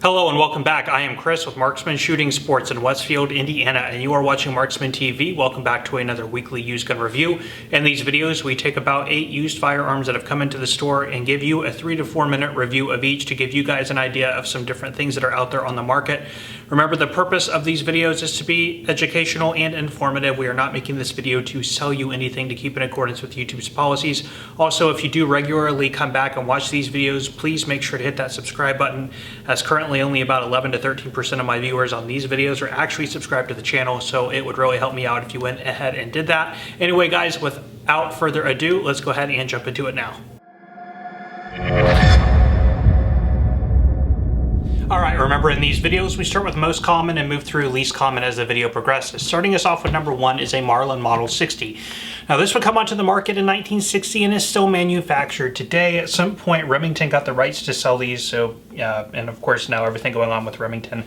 Hello and welcome back. I am Chris with Marksman Shooting Sports in Westfield, Indiana, and you are watching Marksman TV. Welcome back to another weekly used gun review. In these videos, we take about 8 used firearms that have come into the store and give you a 3 to 4 minute review of each to give you guys an idea of some different things that are out there on the market. Remember, the purpose of these videos is to be educational and informative. We are not making this video to sell you anything, to keep in accordance with YouTube's policies. Also, if you do regularly come back and watch these videos, please make sure to hit that subscribe button, as currently only about 11 to 13% of my viewers on these videos are actually subscribed to the channel, so it would really help me out if you went ahead and did that. Anyway, guys, without further ado, let's go ahead and jump into it now. Alright, remember in these videos we start with most common and move through least common as the video progresses. Starting us off with number 1 is a Marlin Model 60. Now this would come onto the market in 1960 and is still manufactured today. At some point Remington got the rights to sell these, so and of course now everything going on with Remington.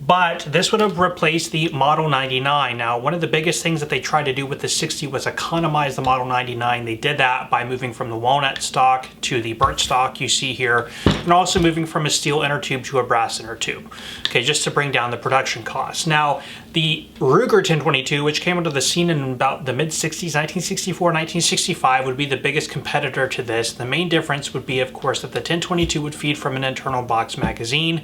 But this would have replaced the Model 99. Now, one of the biggest things that they tried to do with the 60 was economize the Model 99. They did that by moving from the walnut stock to the birch stock you see here, and also moving from a steel inner tube to a brass inner tube, okay, just to bring down the production costs. Now, the Ruger 1022, which came onto the scene in about the mid-60s, 1964, 1965, would be the biggest competitor to this. The main difference would be, of course, that the 1022 would feed from an internal box magazine.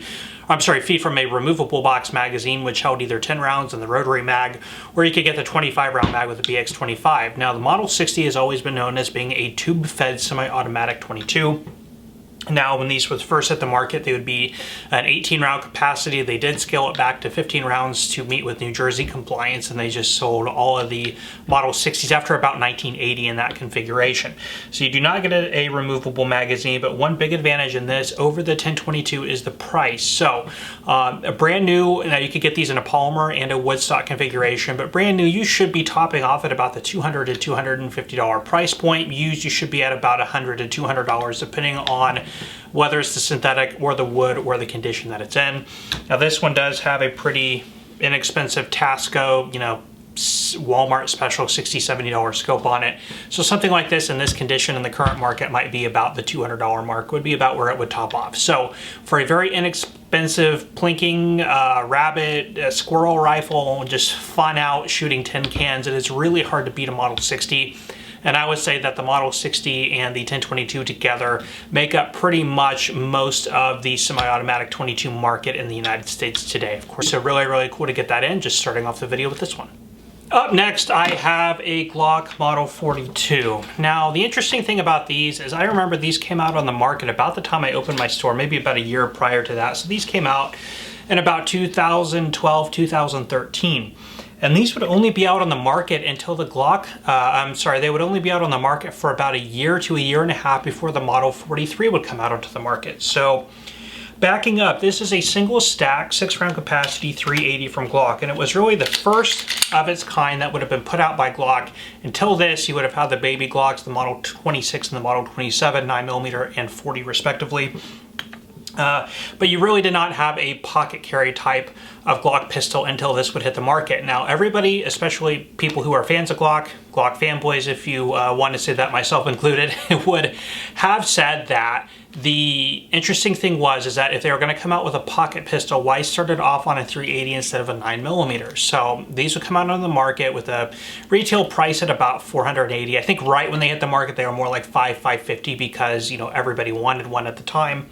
Feed from a removable box magazine, which held either 10 rounds in the rotary mag, or you could get the 25-round mag with the BX25. Now, the Model 60 has always been known as being a tube-fed semi-automatic 22. Now, when these was first hit the market, they would be an 18-round capacity. They did scale it back to 15 rounds to meet with New Jersey compliance, and they just sold all of the Model 60s after about 1980 in that configuration. So you do not get a removable magazine, but one big advantage in this over the 1022 is the price. So a brand new, now you could get these in a polymer and a wood stock configuration, but brand new, you should be topping off at about the $200 to $250 price point. Used, you should be at about $100 to $200, depending on whether it's the synthetic or the wood or the condition that it's in. Now this one does have a pretty inexpensive Tasco, Walmart special $60, $70 scope on it. So something like this in this condition in the current market might be about the $200 mark, would be about where it would top off. So for a very inexpensive plinking rabbit, squirrel rifle, just fun out shooting tin cans, it is really hard to beat a Model 60. And I would say that the Model 60 and the 1022 together make up pretty much most of the semi-automatic 22 market in the United States today, of course. So really, really cool to get that in, just starting off the video with this one. Up next, I have a Glock Model 42. Now, the interesting thing about these is I remember these came out on the market about the time I opened my store, maybe about a year prior to that. So these came out in about 2012, 2013. And these would only be out on the market until the Glock, they would only be out on the market for about a year to a year and a half before the Model 43 would come out onto the market. So backing up, this is a single stack, 6-round capacity 380 from Glock, and it was really the first of its kind that would have been put out by Glock. Until this, you would have had the baby Glocks, the Model 26 and the Model 27, 9mm and 40 respectively. But you really did not have a pocket carry type of Glock pistol until this would hit the market. Now everybody, especially people who are fans of Glock fanboys, if you want to say that, myself included, would have said that the interesting thing is that if they were going to come out with a pocket pistol, why start it off on a 380 instead of a 9mm? So these would come out on the market with a retail price at about $480. I think right when they hit the market, they were more like $550 because, everybody wanted one at the time.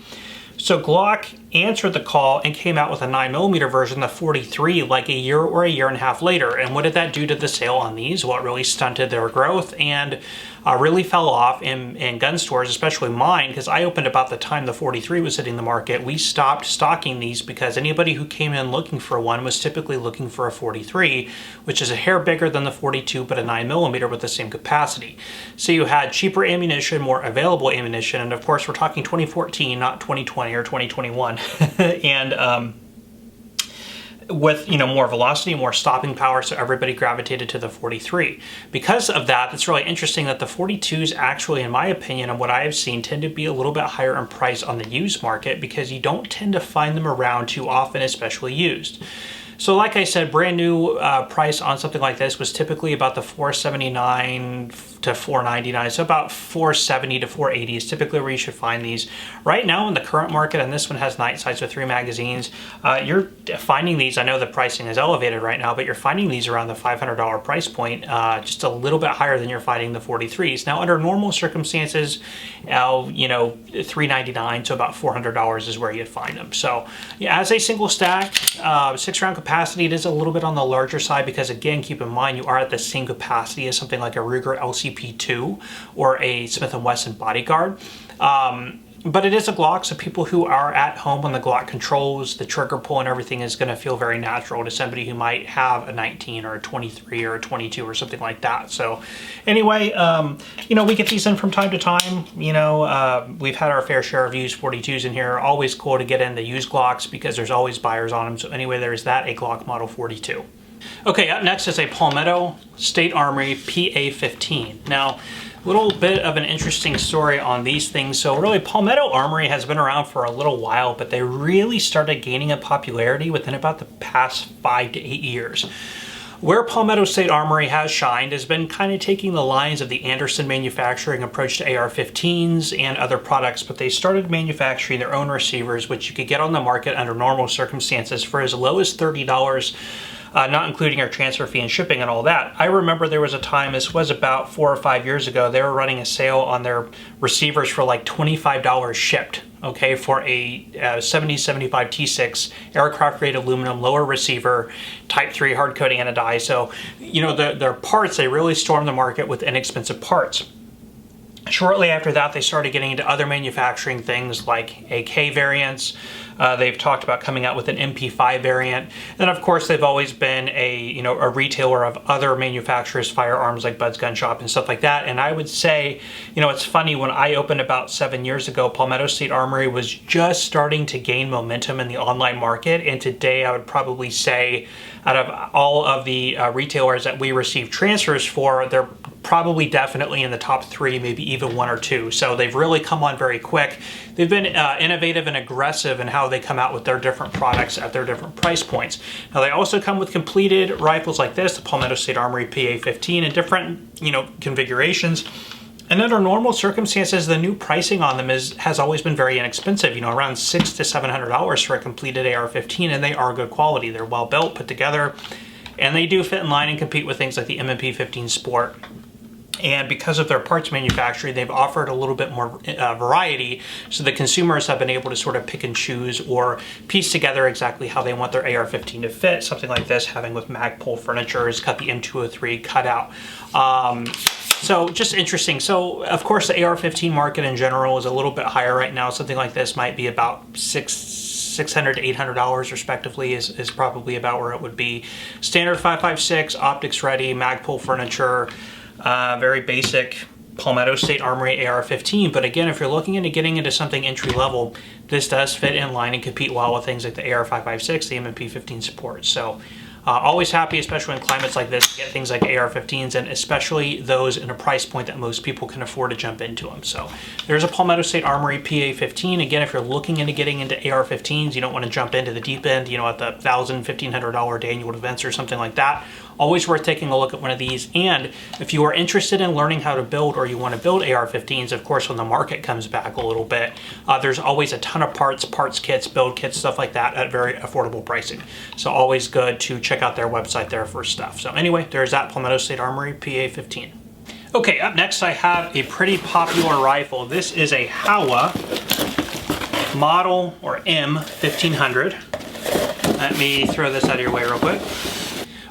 So Glock answered the call and came out with a 9mm version, the 43, like a year or a year and a half later. And what did that do to the sale on these? Well, it really stunted their growth and really fell off in gun stores, especially mine, because I opened about the time the 43 was hitting the market. We stopped stocking these because anybody who came in looking for one was typically looking for a 43, which is a hair bigger than the 42, but a 9mm with the same capacity. So you had cheaper ammunition, more available ammunition, and of course we're talking 2014, not 2020 or 2021. And with more velocity, more stopping power, so everybody gravitated to the 43. Because of that, it's really interesting that the 42s actually, in my opinion, and what I have seen, tend to be a little bit higher in price on the used market because you don't tend to find them around too often, especially used. So like I said, brand new price on something like this was typically about the $479 to $499. So about $470 to $480 is typically where you should find these. Right now in the current market, and this one has night sights with 3 magazines, you're finding these, I know the pricing is elevated right now, but you're finding these around the $500 price point, just a little bit higher than you're finding the 43s. Now under normal circumstances, you know, $399 to about $400 is where you'd find them. So yeah, as a single stack, 6-round capacity, it is a little bit on the larger side because, again, keep in mind you are at the same capacity as something like a Ruger LCP2 or a Smith & Wesson Bodyguard. But it is a Glock, so people who are at home on the Glock controls, the trigger pull and everything is going to feel very natural to somebody who might have a 19 or a 23 or a 22 or something like that. So anyway, you know, we get these in from time to time. You know, we've had our fair share of used 42s in here. Always cool to get in the used Glocks because there's always buyers on them. So anyway, there's that, a Glock Model 42. Okay, up next is a Palmetto State Armory PA-15. Now, a little bit of an interesting story on these things. So really, Palmetto Armory has been around for a little while, but they really started gaining in popularity within about the past 5 to 8 years. Where Palmetto State Armory has shined has been kind of taking the lines of the Anderson manufacturing approach to AR-15s and other products, but they started manufacturing their own receivers, which you could get on the market under normal circumstances for as low as $30, not including our transfer fee and shipping and all that. I remember there was a time, this was about 4 or 5 years ago, they were running a sale on their receivers for like $25 shipped, okay, for a 7075 T6 aircraft grade aluminum lower receiver, type 3 hard coating and a die. So, you know, their parts, they really stormed the market with inexpensive parts. Shortly after that, they started getting into other manufacturing things like AK variants. They've talked about coming out with an MP5 variant. And of course, they've always been a retailer of other manufacturers' firearms like Bud's Gun Shop and stuff like that. And I would say, you know, it's funny, when I opened about 7 years ago, Palmetto State Armory was just starting to gain momentum in the online market. And today I would probably say out of all of the retailers that we receive transfers for, they're probably definitely in the top 3, maybe even 1 or 2. So they've really come on very quick. They've been innovative and aggressive in how they come out with their different products at their different price points. Now they also come with completed rifles like this, the Palmetto State Armory PA-15, in different, you know, configurations. And under normal circumstances, the new pricing on them has always been very inexpensive, you know, around $600 to $700 for a completed AR-15, and they are good quality. They're well built, put together, and they do fit in line and compete with things like the M&P 15 Sport. And because of their parts manufacturing, they've offered a little bit more variety, so the consumers have been able to sort of pick and choose or piece together exactly how they want their AR-15 to fit. Something like this, having with Magpul furniture, is cut the M203 cutout. So just interesting. So of course the AR-15 market in general is a little bit higher right now. Something like this might be about $600 to $800 respectively is probably about where it would be. Standard 5.56, optics ready, Magpul furniture, very basic Palmetto State Armory AR-15. But again, if you're looking into getting into something entry level, this does fit in line and compete well with things like the AR-556, the M&P 15 Sport. So always happy, especially in climates like this, to get things like AR-15s, and especially those in a price point that most people can afford to jump into them. So there's a Palmetto State Armory PA-15. Again, if you're looking into getting into AR-15s, you don't want to jump into the deep end, you know, at the $1,000, $1,500 annual events or something like that. Always worth taking a look at one of these. And if you are interested in learning how to build, or you want to build AR-15s, of course, when the market comes back a little bit, there's always a ton of parts kits, build kits, stuff like that at very affordable pricing. So always good to check out their website there for stuff. So anyway, there's that Palmetto State Armory PA-15. Okay, up next I have a pretty popular rifle. This is a HAWA Model, or M1500. Let me throw this out of your way real quick.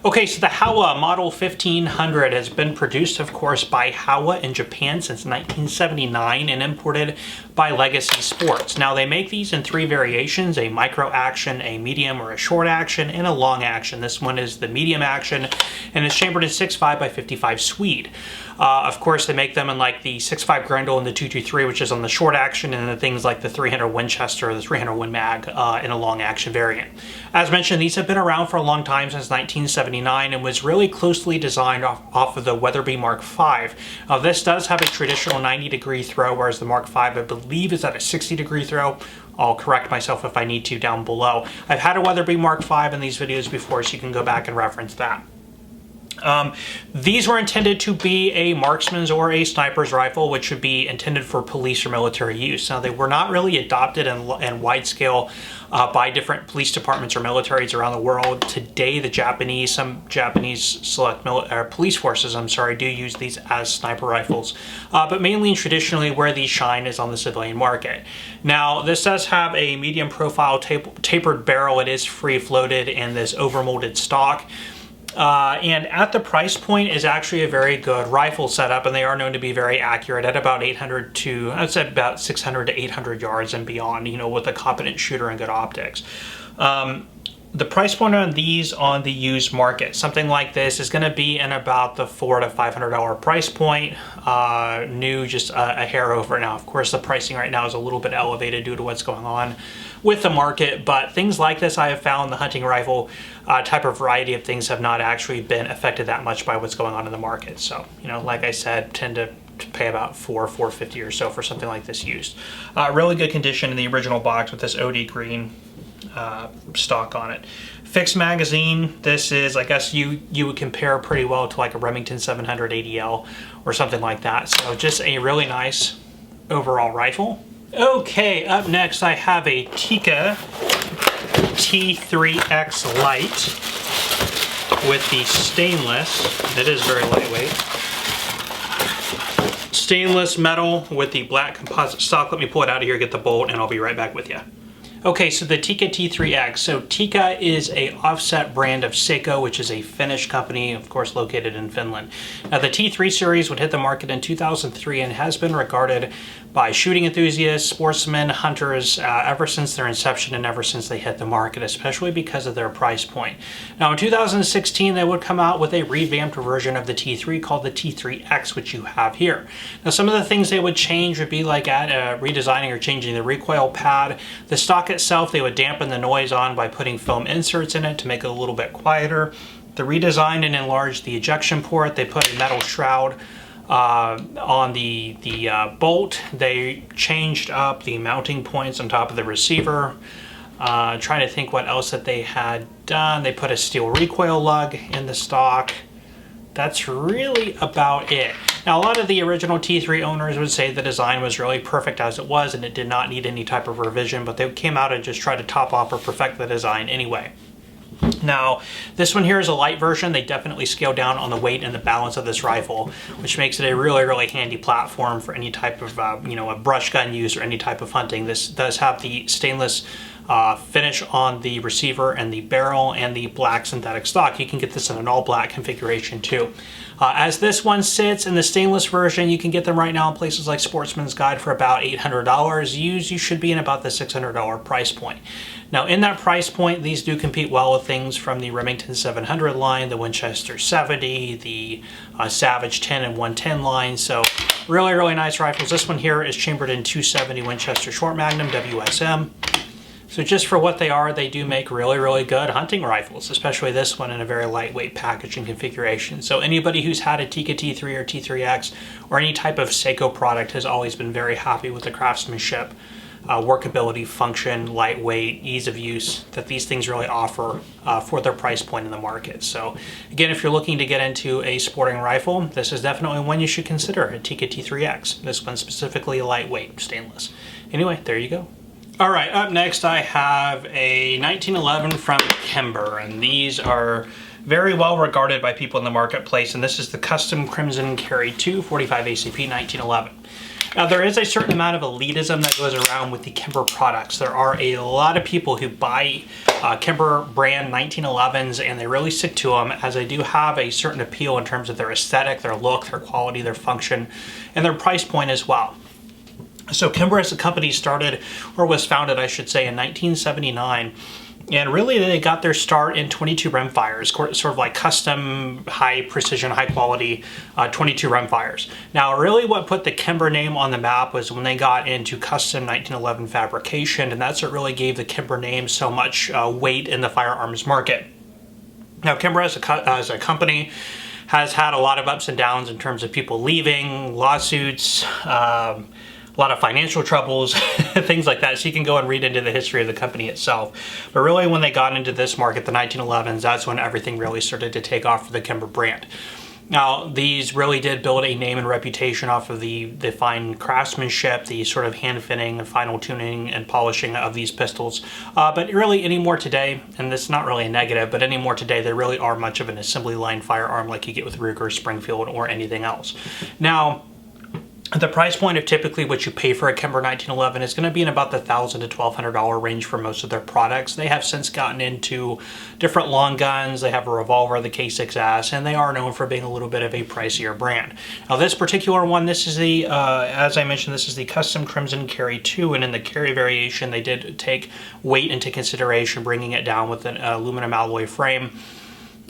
Okay, so the HAWA Model 1500 has been produced, of course, by HAWA in Japan since 1979 and imported by Legacy Sports. Now, they make these in 3 variations, a micro action, a medium or a short action, and a long action. This one is the medium action, and it's chambered in 6.5 by 55 Swede. Of course, they make them in like the 6.5 Grendel and the 223, which is on the short action, and the things like the 300 Winchester or the 300 Win Mag in a long action variant. As mentioned, these have been around for a long time, since 1979, and was really closely designed off of the Weatherby Mark V. This does have a traditional 90-degree throw, whereas the Mark V, I believe, is at a 60-degree throw. I'll correct myself if I need to down below. I've had a Weatherby Mark V in these videos before, so you can go back and reference that. These were intended to be a marksman's or a sniper's rifle, which would be intended for police or military use. Now, they were not really adopted in wide scale by different police departments or militaries around the world. Today, some Japanese select police forces, do use these as sniper rifles, but mainly and traditionally where these shine is on the civilian market. Now, this does have a medium profile tapered barrel. It is free floated in this overmolded stock. And at the price point is actually a very good rifle setup, and they are known to be very accurate at about 800 to, I'd say about 600 to 800 yards and beyond, you know, with a competent shooter and good optics. The price point on these on the used market, something like this is going to be in about the $400 to $500 price point. New, just a hair over. Now, of course, the pricing right now is a little bit elevated due to what's going on with the market, but things like this I have found the hunting rifle type of variety of things have not actually been affected that much by what's going on in the market. So, you know, like I said, tend to pay about $450 or so for something like this used. Really good condition in the original box with this OD green stock on it. Fixed magazine. This is, I guess you would compare pretty well to like a Remington 700 ADL or something like that. So just a really nice overall rifle. Okay, up next I have a Tikka T3X Lite with the stainless. It is very lightweight. Stainless metal with the black composite stock. Let me pull it out of here, get the bolt, and I'll be right back with you. Okay, so the Tikka T3X. So Tikka is a offset brand of Seiko, which is a Finnish company, of course, located in Finland. Now, the T3 series would hit the market in 2003 and has been regarded by shooting enthusiasts, sportsmen, hunters, ever since their inception and ever since they hit the market, especially because of their price point. Now, in 2016, they would come out with a revamped version of the T3 called the T3X, which you have here. Now, some of the things they would change would be like redesigning or changing the recoil pad. The stock itself, they would dampen the noise on by putting foam inserts in it to make it a little bit quieter. They redesigned and enlarged the ejection port. They put a metal shroud on the bolt. They changed up the mounting points on top of the receiver. Trying to think what else that they had done. They put a steel recoil lug in the stock. That's really about it. Now, a lot of the original T3 owners would say the design was really perfect as it was and it did not need any type of revision, but they came out and just tried to top off or perfect the design anyway. Now, this one here is a light version. They definitely scaled down on the weight and the balance of this rifle, which makes it a really, really handy platform for any type of, a brush gun use or any type of hunting. This does have the stainless finish on the receiver and the barrel and the black synthetic stock. You can get this in an all black configuration too. As this one sits in the stainless version, you can get them right now in places like Sportsman's Guide for about $800. Used, you should be in about the $600 price point. Now, in that price point, these do compete well with things from the Remington 700 line, the Winchester 70, the Savage 10 and 110 line. So really, really nice rifles. This one here is chambered in 270 Winchester Short Magnum WSM. So just for what they are, they do make really, really good hunting rifles, especially this one in a very lightweight package and configuration. So anybody who's had a Tikka T3 or T3X or any type of Seiko product has always been very happy with the craftsmanship, workability, function, lightweight, ease of use that these things really offer for their price point in the market. So again, if you're looking to get into a sporting rifle, this is definitely one you should consider, a Tikka T3X. This one specifically lightweight, stainless. Anyway, there you go. All right, up next I have a 1911 from Kimber, and these are very well regarded by people in the marketplace, and this is the Custom Crimson Carry 2 45 ACP 1911. Now, there is a certain amount of elitism that goes around with the Kimber products. There are a lot of people who buy Kimber brand 1911s and they really stick to them, as they do have a certain appeal in terms of their aesthetic, their look, their quality, their function, and their price point as well. So Kimber as a company started, or was founded, I should say, in 1979. And really they got their start in 22 rimfires, sort of like custom, high precision, high quality 22 rimfires. Now really what put the Kimber name on the map was when they got into custom 1911 fabrication, and that's what really gave the Kimber name so much weight in the firearms market. Now Kimber as a company has had a lot of ups and downs in terms of people leaving, lawsuits, a lot of financial troubles, things like that. So you can go and read into the history of the company itself. But really when they got into this market, the 1911s, that's when everything really started to take off for the Kimber brand. Now, these really did build a name and reputation off of the fine craftsmanship, the sort of hand fitting and final tuning and polishing of these pistols. But really anymore today, and this is not really a negative, but anymore today, they really are much of an assembly line firearm like you get with Ruger, Springfield, or anything else. Now, the price point of typically what you pay for a Kimber 1911 is going to be in about the $1,000 to $1,200 range for most of their products. They have since gotten into different long guns. They have a revolver, the K6S, and they are known for being a little bit of a pricier brand. Now this particular one, this is the, as I mentioned, this is the Custom Crimson Carry 2, and in the carry variation, they did take weight into consideration, bringing it down with an aluminum alloy frame.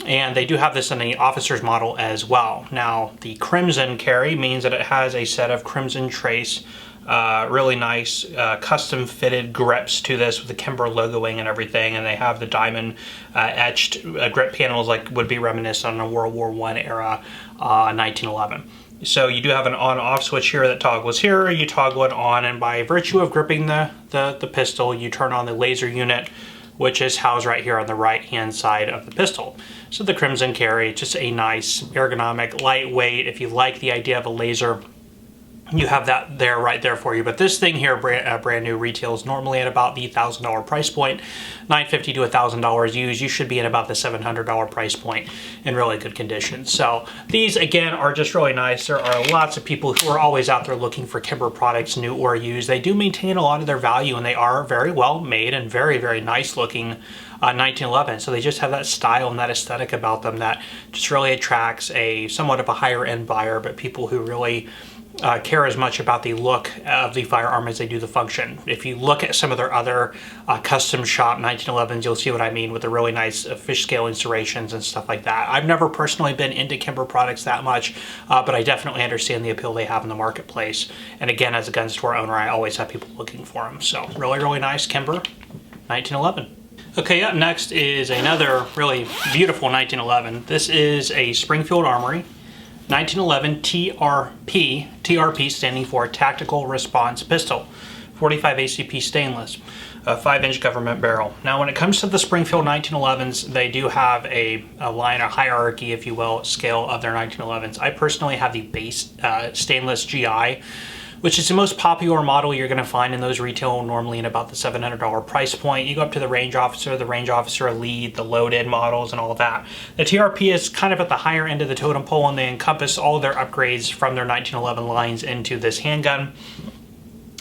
And they do have this in the officer's model as well. Now, the Crimson Carry means that it has a set of Crimson Trace, really nice custom fitted grips to this with the Kimber logoing and everything. And they have the diamond etched grip panels like would be reminiscent on a World War I era 1911. So you do have an on-off switch here that toggles here. You toggle it on, and by virtue of gripping the pistol, you turn on the laser unit, which is housed right here on the right-hand side of the pistol. So the Crimson Carry, just a nice, ergonomic, lightweight. If you like the idea of a laser, you have that there, right there for you. But this thing here, brand new, retails normally at about the $1,000 price point, $950 to $1,000 used. You should be in about the $700 price point in really good condition. So these, again, are just really nice. There are lots of people who are always out there looking for Kimber products, new or used. They do maintain a lot of their value, and they are very well made and very, very nice looking 1911. So they just have that style and that aesthetic about them that just really attracts a somewhat of a higher end buyer, but people who really care as much about the look of the firearm as they do the function. If you look at some of their other custom shop 1911s, you'll see what I mean with the really nice fish scale serrations and stuff like that. I've never personally been into Kimber products that much, but I definitely understand the appeal they have in the marketplace. And again, as a gun store owner, I always have people looking for them. So really, really nice Kimber 1911. Okay, up next is another really beautiful 1911. This is a Springfield Armory 1911 TRP, TRP standing for Tactical Response Pistol, 45 ACP stainless, a 5-inch government barrel. Now when it comes to the Springfield 1911s, they do have a line, a hierarchy, if you will, scale of their 1911s. I personally have the base stainless GI, which is the most popular model you're going to find in those retail normally in about the $700 price point. You go up to the Range Officer Elite, the loaded models, and all of that. The TRP is kind of at the higher end of the totem pole, and they encompass all of their upgrades from their 1911 lines into this handgun.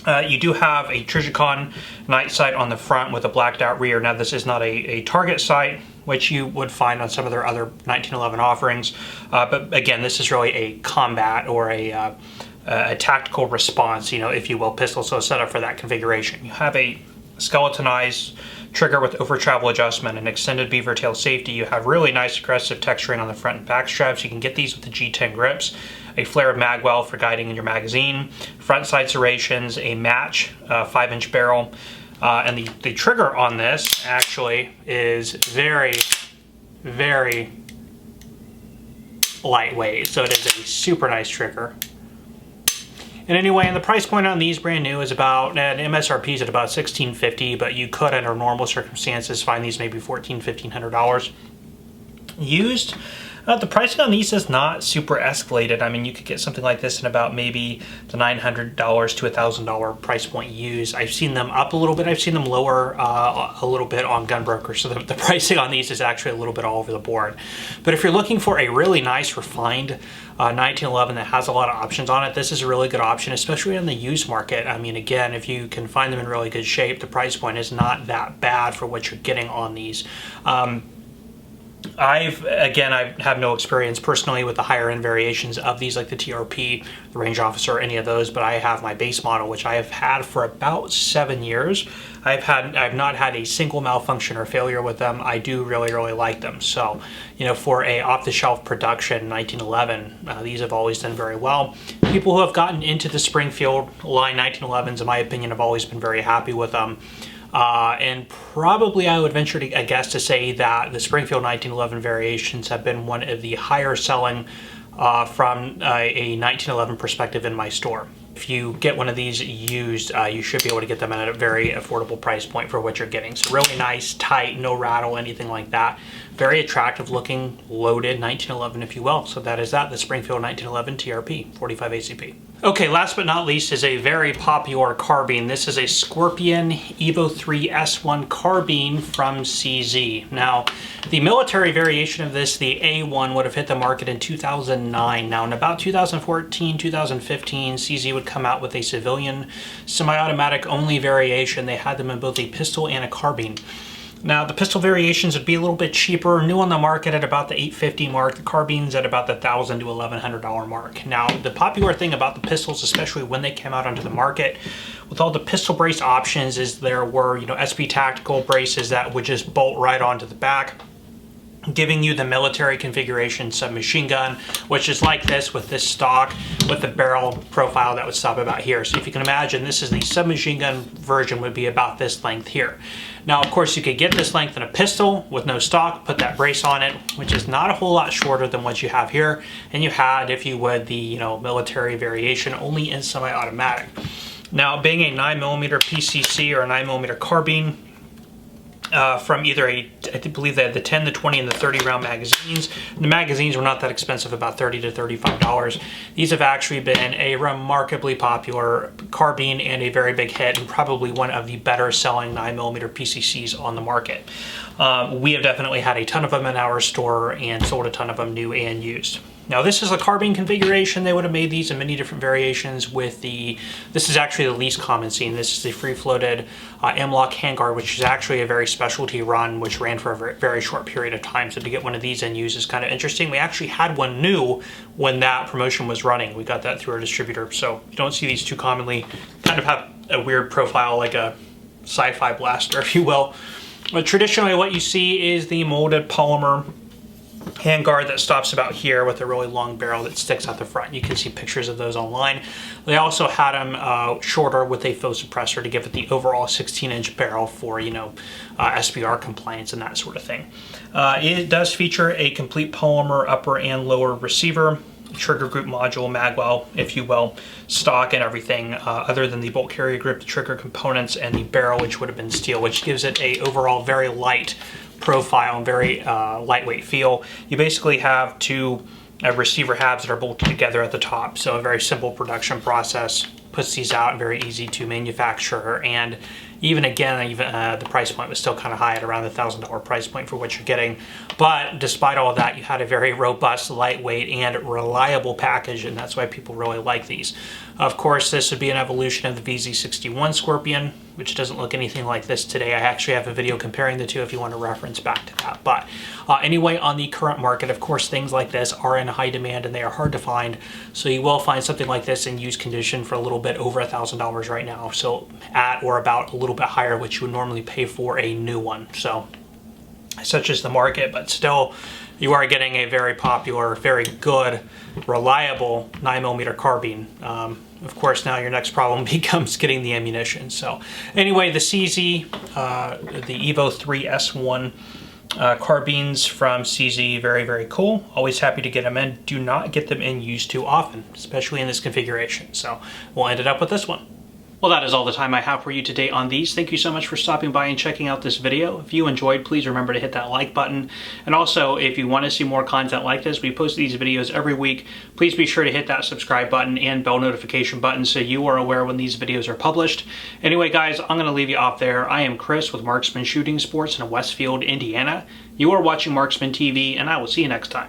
You do have a Trijicon night sight on the front with a blacked out rear. Now this is not a target sight, which you would find on some of their other 1911 offerings, but again, this is really a combat or a tactical response, if you will, pistol, so set up for that configuration. You have a skeletonized trigger with over travel adjustment and extended beaver tail safety. You have really nice aggressive texturing on the front and back straps. You can get these with the G10 grips, a flared mag well for guiding in your magazine, front side serrations, a match 5-inch barrel, and the trigger on this actually is very, very lightweight, so it is a super nice trigger. And anyway, and the price point on these brand new is about, and MSRP is at about $1,650, but you could under normal circumstances find these maybe $1,400, $1,500. Used, the pricing on these is not super escalated. I mean, you could get something like this in about maybe the $900 to $1,000 price point used. I've seen them up a little bit. I've seen them lower a little bit on Gunbroker. So the pricing on these is actually a little bit all over the board. But if you're looking for a really nice, refined 1911 that has a lot of options on it, this is a really good option, especially in the used market. I mean, again, if you can find them in really good shape, the price point is not that bad for what you're getting on these. I have no experience personally with the higher end variations of these, like the TRP, the Range Officer, any of those, but I have my base model, which I have had for about 7 years. I've not had a single malfunction or failure with them. I do really, really like them. So, for a off-the-shelf production 1911, these have always done very well. People who have gotten into the Springfield line 1911s, in my opinion, have always been very happy with them. And probably I would venture to guess to say that the Springfield 1911 variations have been one of the higher selling from a 1911 perspective in my store. If you get one of these used, you should be able to get them at a very affordable price point for what you're getting. So really nice, tight, no rattle, anything like that. Very attractive looking, loaded 1911, if you will. So that is that, the Springfield 1911 TRP, 45 ACP. Okay, last but not least is a very popular carbine. This is a Scorpion Evo 3 S1 carbine from CZ. Now, the military variation of this, the A1, would have hit the market in 2009. Now, in about 2014, 2015, CZ would come out with a civilian semi-automatic only variation. They had them in both a pistol and a carbine. Now, the pistol variations would be a little bit cheaper, new on the market at about the $850 mark, the carbines at about the $1,000 to $1,100 mark. Now, the popular thing about the pistols, especially when they came out onto the market, with all the pistol brace options, is there were, SP tactical braces that would just bolt right onto the back, giving you the military configuration submachine gun, which is like this with this stock with the barrel profile that would stop about here. So if you can imagine, this is the submachine gun version, would be about this length here. Now, of course, you could get this length in a pistol with no stock, put that brace on it, which is not a whole lot shorter than what you have here. And you had, if you would, the military variation only in semi-automatic. Now, being a 9mm PCC or a 9mm carbine, from either I believe they had the 10, the 20, and the 30 round magazines. The magazines were not that expensive, about $30 to $35. These have actually been a remarkably popular carbine and a very big hit, and probably one of the better selling 9mm PCCs on the market. We have definitely had a ton of them in our store and sold a ton of them new and used. Now, this is a carbine configuration. They would have made these in many different variations with this is actually the least common seen. This is the free-floated M-LOK handguard, which is actually a very specialty run, which ran for a very short period of time. So to get one of these in use is kind of interesting. We actually had one new when that promotion was running. We got that through our distributor. So you don't see these too commonly. Kind of have a weird profile, like a sci-fi blaster, if you will. But traditionally what you see is the molded polymer handguard that stops about here with a really long barrel that sticks out the front. You can see pictures of those online. They also had them shorter with a faux suppressor to give it the overall 16-inch barrel for, SBR compliance and that sort of thing. It does feature a complete polymer upper and lower receiver, trigger group module, magwell, if you will, stock and everything, other than the bolt carrier group, the trigger components, and the barrel, which would have been steel, which gives it a overall very light profile and very lightweight feel. You basically have two receiver halves that are bolted together at the top, so a very simple production process, puts these out, and very easy to manufacture. And even the price point was still kind of high at around the $1,000 price point for what you're getting. But despite all of that, you had a very robust, lightweight, and reliable package, and that's why people really like these. Of course, this would be an evolution of the VZ61 Scorpion, which doesn't look anything like this today. I actually have a video comparing the two if you want to reference back to that. But anyway, on the current market, of course, things like this are in high demand and they are hard to find. So you will find something like this in used condition for a little bit over $1,000 right now. So at or about a little bit higher, which you would normally pay for a new one. So such is the market, but still you are getting a very popular, very good, reliable 9mm carbine. Of course, now your next problem becomes getting the ammunition. So anyway, the CZ, the Evo 3 S1 carbines from CZ, very, very cool. Always happy to get them in. Do not get them in used too often, especially in this configuration. So we'll end it up with this one. Well, that is all the time I have for you today on these. Thank you so much for stopping by and checking out this video. If you enjoyed, please remember to hit that like button. And also, if you want to see more content like this, we post these videos every week. Please be sure to hit that subscribe button and bell notification button so you are aware when these videos are published. Anyway, guys, I'm going to leave you off there. I am Chris with Marksman Shooting Sports in Westfield, Indiana. You are watching Marksman TV, and I will see you next time.